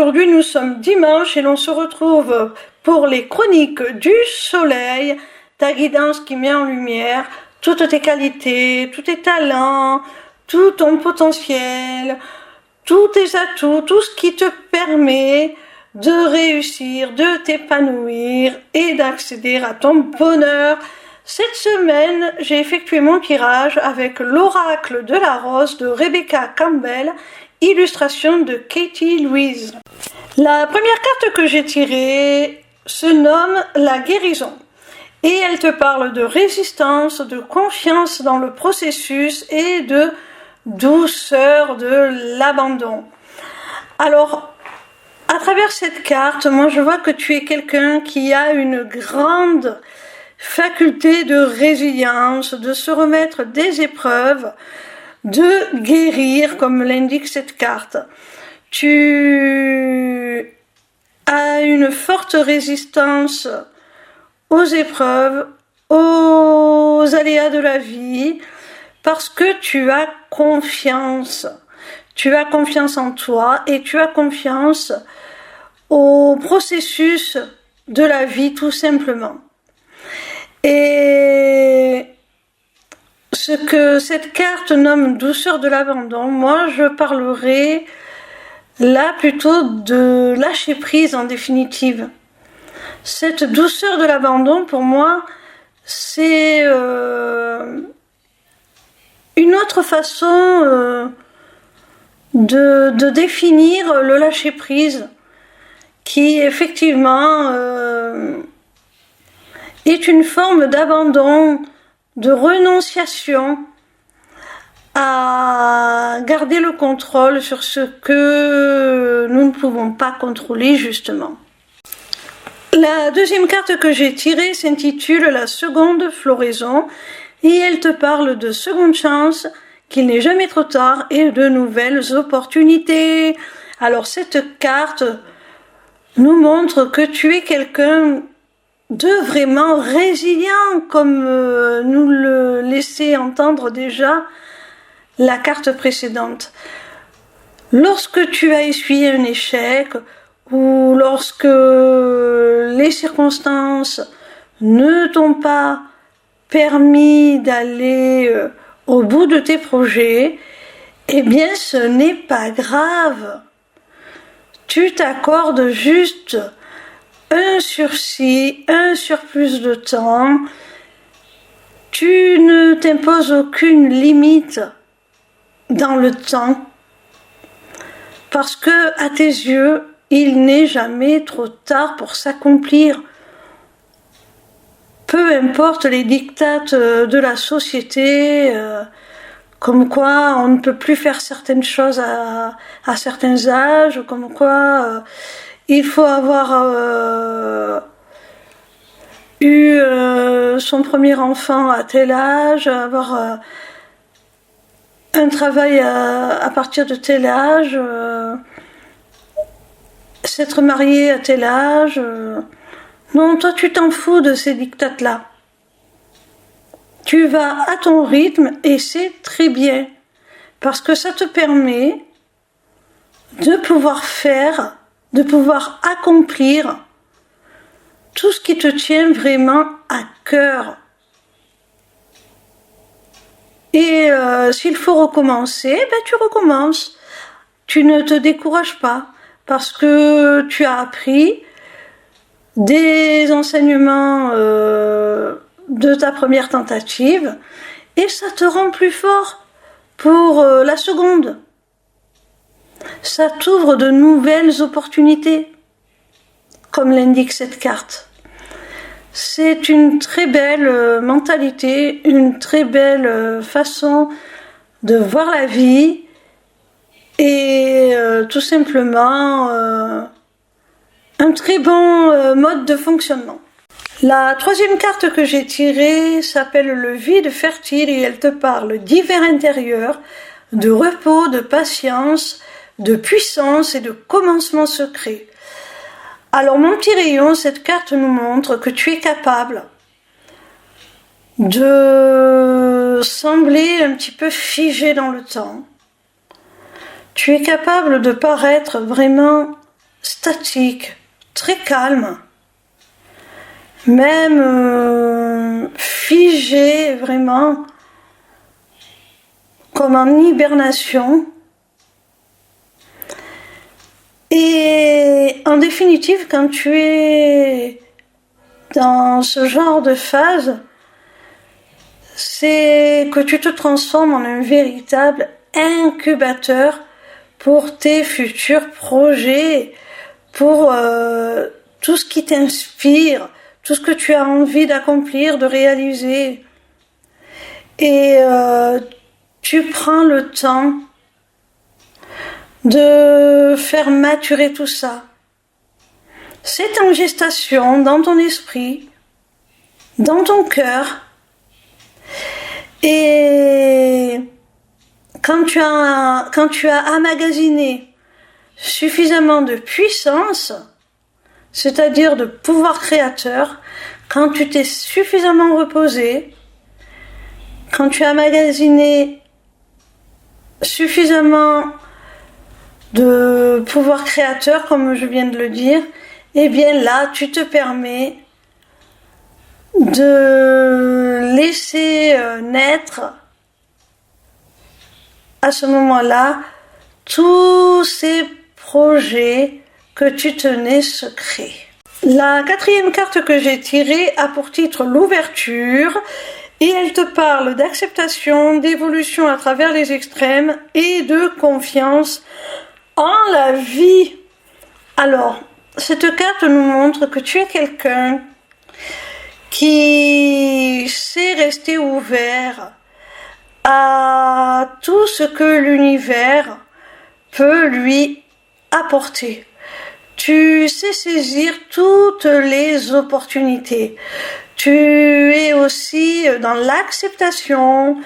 Aujourd'hui, nous sommes dimanche et l'on se retrouve pour les chroniques du soleil, ta guidance qui met en lumière toutes tes qualités, tous tes talents, tout ton potentiel, tous tes atouts, tout ce qui te permet de réussir, de t'épanouir et d'accéder à ton bonheur. Cette semaine, j'ai effectué mon tirage avec l'oracle de la rose de Rebecca Campbell, illustration de Katie Louise. La première carte que j'ai tirée se nomme la guérison et elle te parle de résistance, de confiance dans le processus et de douceur de l'abandon. Alors, à travers cette carte, moi je vois que tu es quelqu'un qui a une grande faculté de résilience, de se remettre des épreuves, de guérir, comme l'indique cette carte. Tu as une forte résistance aux épreuves, aux aléas de la vie, parce que tu as confiance. Tu as confiance en toi et tu as confiance au processus de la vie, tout simplement. Et ce que cette carte nomme douceur de l'abandon, moi je parlerai là plutôt de lâcher prise en définitive. Cette douceur de l'abandon pour moi c'est une autre façon de définir le lâcher prise qui effectivement est une forme d'abandon, de renonciation à garder le contrôle sur ce que nous ne pouvons pas contrôler justement. La deuxième carte que j'ai tirée s'intitule la seconde floraison et elle te parle de seconde chance, qu'il n'est jamais trop tard et de nouvelles opportunités. Alors cette carte nous montre que tu es quelqu'un de vraiment résilient, comme nous le laissait entendre déjà la carte précédente. Lorsque tu as essuyé un échec ou lorsque les circonstances ne t'ont pas permis d'aller au bout de tes projets, eh bien ce n'est pas grave. Tu t'accordes juste un sursis, un surplus de temps. Tu ne t'imposes aucune limite dans le temps parce que à tes yeux, il n'est jamais trop tard pour s'accomplir. Peu importe les diktats de la société, comme quoi on ne peut plus faire certaines choses à certains âges, comme quoi il faut avoir eu son premier enfant à tel âge, avoir un travail à partir de tel âge, s'être marié à tel âge. Non, toi tu t'en fous de ces diktats-là. Tu vas à ton rythme et c'est très bien, parce que ça te permet de pouvoir faire, de pouvoir accomplir tout ce qui te tient vraiment à cœur. Et s'il faut recommencer, ben tu recommences. Tu ne te décourages pas, parce que tu as appris des enseignements de ta première tentative et ça te rend plus fort pour la seconde. Ça t'ouvre de nouvelles opportunités, comme l'indique cette carte. C'est une très belle mentalité, une très belle façon de voir la vie et tout simplement un très bon mode de fonctionnement. La troisième carte que j'ai tirée s'appelle le vide fertile et elle te parle d'hiver intérieur, de repos, de patience, de puissance et de commencement secret. Alors mon petit rayon, cette carte nous montre que tu es capable de sembler un petit peu figé dans le temps. Tu es capable de paraître vraiment statique, très calme, même figé vraiment, comme en hibernation. Et en définitive, quand tu es dans ce genre de phase, c'est que tu te transformes en un véritable incubateur pour tes futurs projets, pour tout ce qui t'inspire, tout ce que tu as envie d'accomplir, de réaliser. Et tu prends le temps de faire maturer tout ça. C'est en gestation dans ton esprit, dans ton cœur. Et quand tu as amagasiné suffisamment de puissance, c'est-à-dire de pouvoir créateur, quand tu t'es suffisamment reposé, quand tu as amagasiné suffisamment de pouvoir créateur, comme je viens de le dire, eh bien là, tu te permets de laisser naître à ce moment-là tous ces projets que tu tenais secrets. La quatrième carte que j'ai tirée a pour titre l'ouverture et elle te parle d'acceptation, d'évolution à travers les extrêmes et de confiance en la vie. Alors, cette carte nous montre que tu es quelqu'un qui sait rester ouvert à tout ce que l'univers peut lui apporter. Tu sais saisir toutes les opportunités. Tu es aussi dans l'acceptation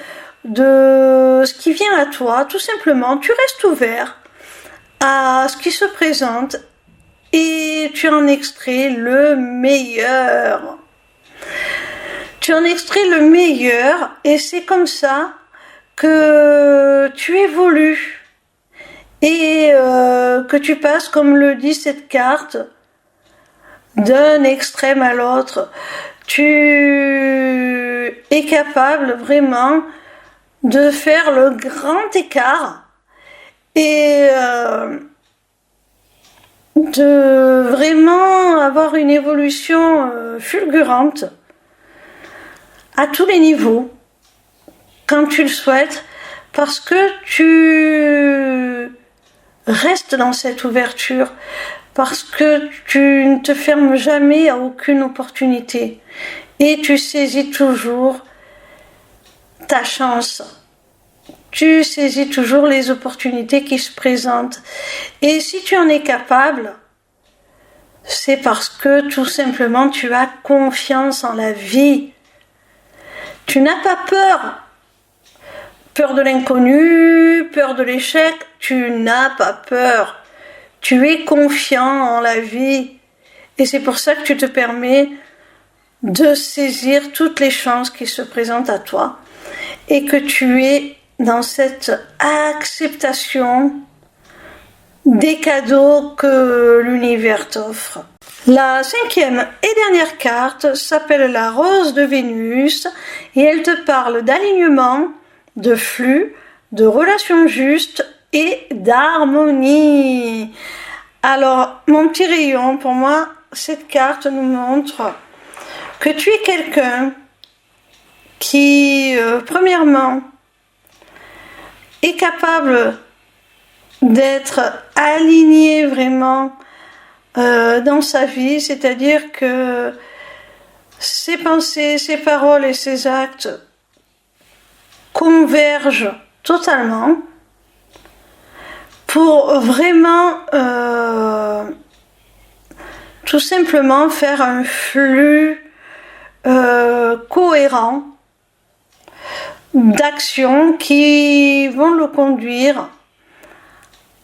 de ce qui vient à toi. Tout simplement, tu restes ouvert à ce qui se présente et tu en extrais le meilleur. Tu en extrais le meilleur et c'est comme ça que tu évolues et que tu passes, comme le dit cette carte, d'un extrême à l'autre. Tu es capable vraiment de faire le grand écart et de vraiment avoir une évolution fulgurante à tous les niveaux quand tu le souhaites, parce que tu restes dans cette ouverture, parce que tu ne te fermes jamais à aucune opportunité et tu saisis toujours ta chance. Tu saisis toujours les opportunités qui se présentent. Et si tu en es capable, c'est parce que tout simplement tu as confiance en la vie. Tu n'as pas peur. Peur de l'inconnu, peur de l'échec, tu n'as pas peur. Tu es confiant en la vie. Et c'est pour ça que tu te permets de saisir toutes les chances qui se présentent à toi. Et que tu es dans cette acceptation des cadeaux que l'univers t'offre. La cinquième et dernière carte s'appelle la rose de Vénus et elle te parle d'alignement, de flux, de relations justes et d'harmonie. Alors, mon petit rayon, pour moi, cette carte nous montre que tu es quelqu'un qui, premièrement, est capable d'être aligné vraiment dans sa vie, c'est-à-dire que ses pensées, ses paroles et ses actes convergent totalement pour vraiment tout simplement faire un flux cohérent d'actions qui vont le conduire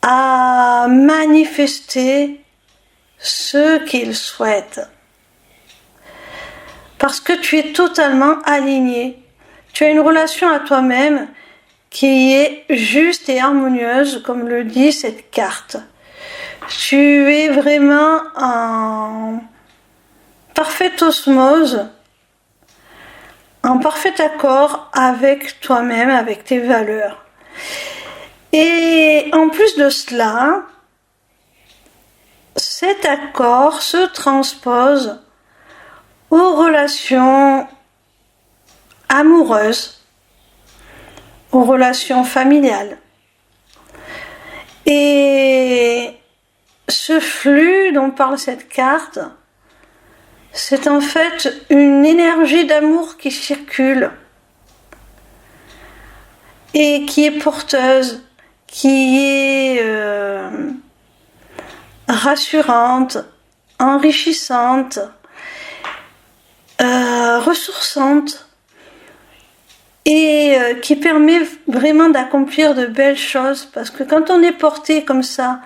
à manifester ce qu'il souhaite. Parce que tu es totalement aligné. Tu as une relation à toi-même qui est juste et harmonieuse, comme le dit cette carte. Tu es vraiment en parfaite osmose, en parfait accord avec toi-même, avec tes valeurs. Et en plus de cela, cet accord se transpose aux relations amoureuses, aux relations familiales. Et ce flux dont parle cette carte, c'est en fait une énergie d'amour qui circule et qui est porteuse, qui est rassurante, enrichissante, ressourçante et qui permet vraiment d'accomplir de belles choses, parce que quand on est porté comme ça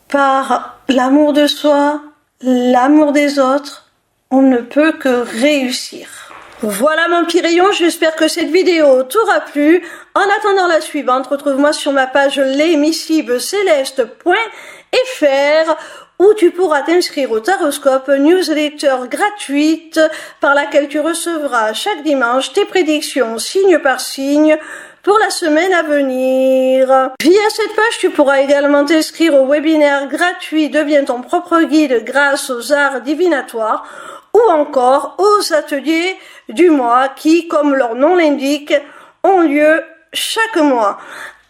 par l'amour de soi, l'amour des autres, on ne peut que réussir. Voilà mon petit rayon, j'espère que cette vidéo t'aura plu. En attendant la suivante, retrouve-moi sur ma page lesmissiblecéleste.fr où tu pourras t'inscrire au Taroscope, newsletter gratuite par laquelle tu recevras chaque dimanche tes prédictions signe par signe pour la semaine à venir. Via cette page, tu pourras également t'inscrire au webinaire gratuit Deviens ton propre guide grâce aux arts divinatoires ou encore aux ateliers du mois qui, comme leur nom l'indique, ont lieu chaque mois.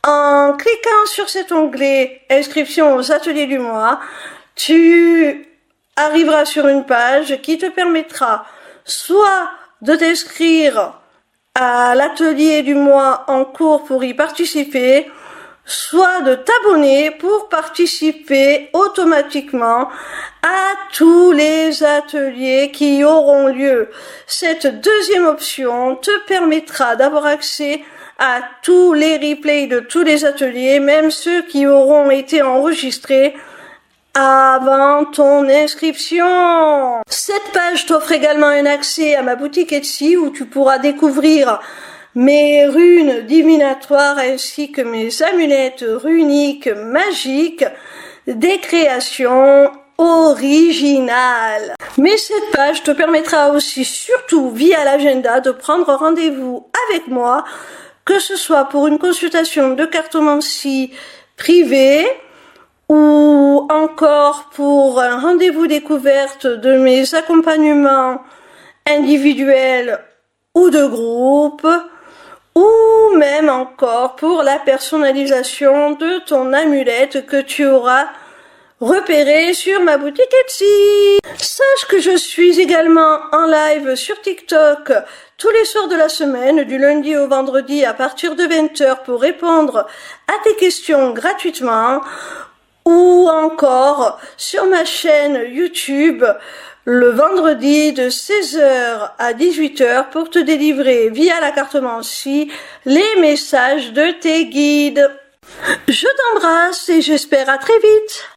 En cliquant sur cet onglet Inscription aux ateliers du mois, tu arriveras sur une page qui te permettra soit de t'inscrire à l'atelier du mois en cours pour y participer, soit de t'abonner pour participer automatiquement à tous les ateliers qui auront lieu. Cette deuxième option te permettra d'avoir accès à tous les replays de tous les ateliers, même ceux qui auront été enregistrés avant ton inscription. Cette page t'offre également un accès à ma boutique Etsy où tu pourras découvrir mes runes divinatoires ainsi que mes amulettes runiques magiques, des créations originales. Mais cette page te permettra aussi, surtout via l'agenda, de prendre rendez-vous avec moi, que ce soit pour une consultation de cartomancie privée ou encore pour un rendez-vous découverte de mes accompagnements individuels ou de groupe, ou même encore pour la personnalisation de ton amulette que tu auras repérée sur ma boutique Etsy. Sache que je suis également en live sur TikTok tous les soirs de la semaine, du lundi au vendredi à partir de 20h pour répondre à tes questions gratuitement, ou encore sur ma chaîne YouTube le vendredi de 16h à 18h pour te délivrer via la cartomancie les messages de tes guides. Je t'embrasse et j'espère à très vite.